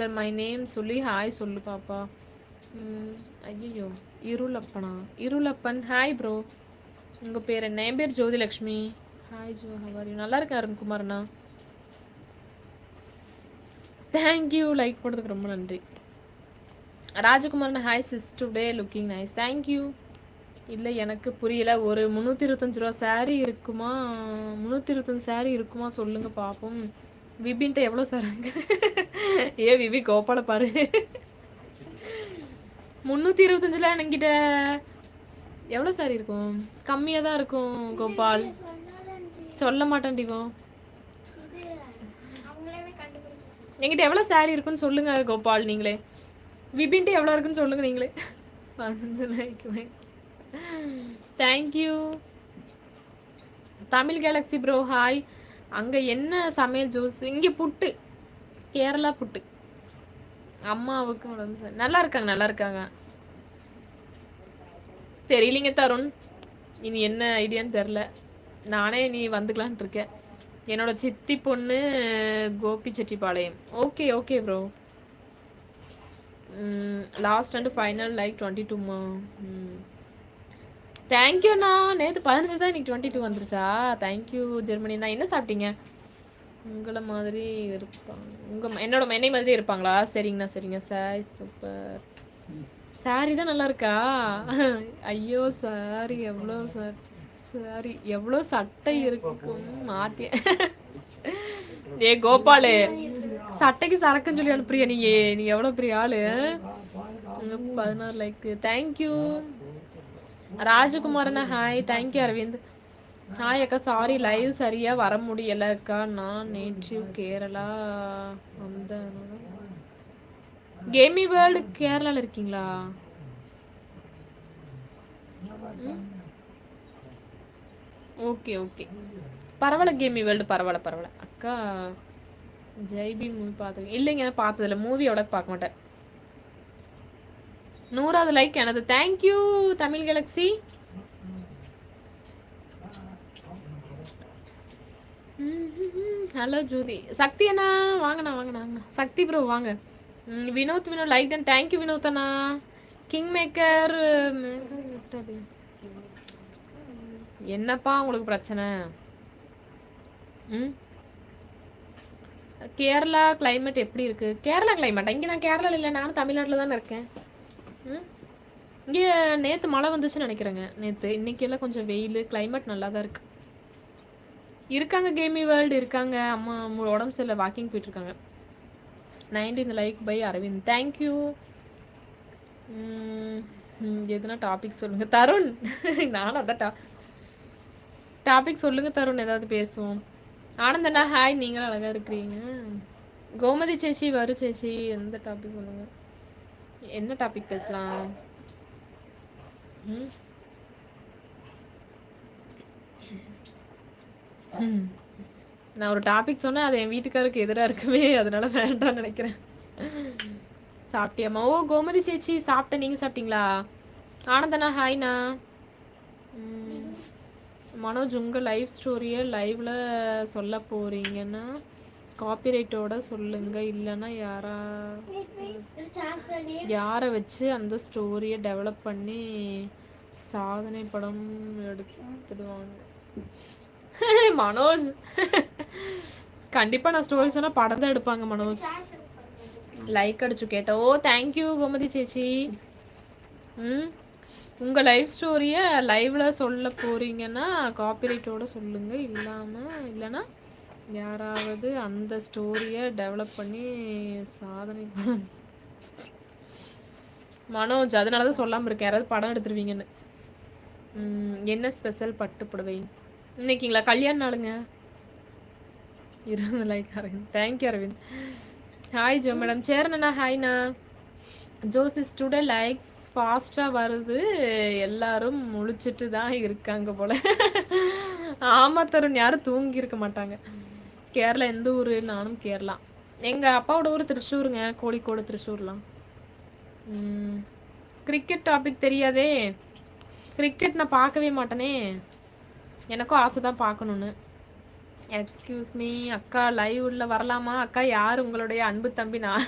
Sister my name சொல்லி hi சொல்லு பாப்பா. ஐயோ இருளப்பனா, இருளப்பன் ஹாய் ப்ரோ. உங்கள் பேர் என்ன? என் பேர் Jothilakshmi. Hi Jo, how are you? நல்லா இருக்கேன் அருண்குமார்ண்ணா. தேங்க்யூ, லைக் போடுறதுக்கு ரொம்ப நன்றி. ராஜகுமார்ண்ணா hi sis, today looking nice. Thank you. இல்லை எனக்கு புரியல. ஒரு 325 ரூபா சாரீ இருக்குமா? 325 சாரீ இருக்குமா சொல்லுங்க பார்ப்போம். விபின்ட்ட எவ்வளோ சார்? ஏ விபி கோபால பாரு. 325ல என்கிட்ட எவ்வளோ சாரி இருக்கும்? கம்மியாக தான் இருக்கும் கோபால். சொல்ல மாட்டேன் டிவோ. என்கிட்ட எவ்வளோ சாரி இருக்குன்னு சொல்லுங்க கோபால் நீங்களே. விபின்ட்டு எவ்வளோ இருக்குன்னு சொல்லுங்க நீங்களே. 15 லைக்குமே. Thank you. Tamil galaxy bro hi. அங்கே என்ன சமையல் ஜூஸ்? இங்கே புட்டு, கேரளா புட்டு. அம்மாவுக்கு உடம்பு நல்லா இருக்காங்க, நல்லா இருக்காங்க. தெரியலிங்க தருண், இனி என்ன ஐடியான்னு தெரில. நானே நீ வந்துக்கலான்ட்டு இருக்கேன். என்னோட சித்தி பொண்ணு Gobichettipalayam. Okay okay bro. Last and final like 22மா? தேங்க்யூண்ணா. நேற்று 15 தான், இன்னைக்கு 22 வந்துருச்சா? தேங்க்யூ ஜெர்மனிண்ணா. என்ன சாப்பிட்டீங்க? உங்களை மாதிரி இருப்பாங்க, என்னை மாதிரி இருப்பாங்களா? சரிங்கண்ணா சரிங்க. Sorry super. சாரி தான் நல்லா இருக்கா? ஐயோ சாரி எவ்வளோ சார், சாரி எவ்வளோ சட்டை இருக்கும் மாத்திய. ஏ கோபாலு, சட்டைக்கு சரக்குன்னு சொல்லி அனுப்புறியா நீ எவ்வளோ பெரிய ஆளு? 16 லைக். தேங்க்யூ ராஜகுமாரண்ணா ஹாய். தேங்க்யூ அரவிந்த். ஹாய் அக்கா, சாரி லைவ் சரியாக வர முடியலை அக்கா. நான் நேட்டிவ் கேரளா அந்த கேமி வேர்ல்டு கேரளாவில் இருக்கீங்களா? ஓகே ஓகே பரவாயில்ல. கேமி வேர்ல்டு பரவாயில்ல பரவாயில்ல. அக்கா ஜெய்பி மூவி பார்த்து இல்லைங்க, பார்த்ததில்ல. மூவி எவ்வளோ பார்க்க மாட்டேன். 100வது லைக் எனது. Thank you Tamil galaxy. Hello Jothi. Sakthi அண்ணா வாங்கண்ணா வாங்கண்ணா வாங்கண்ணா. சக்தி ப்ரோ வாங்க. Vinod like done. Thank you Vinod அண்ணா. கிங் மேக்கர் என்னப்பா உங்களுக்கு பிரச்சனை? கேரளா கிளைமேட் எப்படி இருக்கு? கேரளா கிளைமேட் இங்கே நான் கேரளாவில் இல்லை, நானும் தமிழ்நாட்டில் தானே இருக்கேன். இங்கே நேற்று மழை வந்துச்சுன்னு நினைக்கிறேங்க. நேற்று இன்னைக்கு எல்லாம் கொஞ்சம் வெயில், கிளைமேட் நல்லா தான் இருக்கு. இருக்காங்க கேமி வேர்ல்டு இருக்காங்க. அம்மா உடம்பு சரியில்லை, வாக்கிங் போயிட்டு இருக்காங்க. 19 லைக் பை அரவிந்த். தேங்க்யூ. எதுனா டாபிக் சொல்லுங்க தருண். நானும் அதான் டாபிக் சொல்லுங்க தருண், ஏதாவது பேசுவோம். ஆனந்தண்ணா ஹாய், நீங்களும் அழகா இருக்கிறீங்க. கோமதி சேச்சி வரு சேச்சி, எந்த டாபிக் சொல்லுங்க. என்ன டாபிக் பேசலாம்? நான் ஒரு டாபிக் சொன்னேன், அது என் வீட்டுக்காருக்கு எதிராக இருக்குமே, அதனால வேண்டாம்னு நினைக்கிறேன். சாப்பிட்டியாம்மா? ஓ கோமதி சேச்சி சாப்பிட்டேன். நீங்கள் சாப்பிட்டீங்களா? ஆனந்தண்ணா ஹாய்ண்ணா. மனோஜ், உங்கள் லைஃப் ஸ்டோரியை லைவில் சொல்ல போகிறீங்கன்னா காப்பிரைட்டோட சொல்லுங்க, இல்லைன்னா யாரை வச்சு அந்த ஸ்டோரியை டெவலப் பண்ணி சாதனை படம் எடுத்துடுவாங்க. மனோஜ் கண்டிப்பாக நான் ஸ்டோரி சொன்னால் படம் தான் எடுப்பாங்க மனோஜ். லைக் அடிச்சு கேட்டேன். ஓ தேங்க்யூ கோமதி சேச்சி. உங்கள் லைஃப் ஸ்டோரியை லைவில் சொல்ல போகிறீங்கன்னா காப்பிரைட்டோட சொல்லுங்கள், இல்லைன்னா யாராவது அந்த ஸ்டோரியை டெவலப் பண்ணி சாதனை மனோஜ், அதனால தான் சொல்லாமல் இருக்கேன், யாராவது படம் எடுத்துருவீங்கன்னு. என்ன ஸ்பெஷல் பட்டு புடவை இன்னைக்குங்களா? கல்யாண நாளுங்க. 20 like Aravind. Thank you Aravind. Hi Jo madam. சேரண்ணா ஹாய்ண்ணா. ஜோசிஸ் டுடே லைக்ஸ் ஃபாஸ்ட்டாக வருது, எல்லாரும் முழிச்சிட்டு தான் இருக்காங்க போல். ஆமாம் தருண், யாரும் தூங்கி இருக்க மாட்டாங்க. கேரளா எந்த ஊர்? நானும் கேரளா. எங்கள் அப்பாவோட ஊர் திருச்சூருங்க, கோழிக்கோடு திருச்சூர்லாம். கிரிக்கெட் டாபிக் தெரியாதே. கிரிக்கெட் நான் பார்க்கவே மாட்டேனே. எனக்கும் ஆசை தான் பார்க்கணுன்னு. எக்ஸ்கியூஸ் மீ அக்கா, லைவ் உள்ள வரலாமா? அக்கா யார் உங்களுடைய அன்பு தம்பி? நான்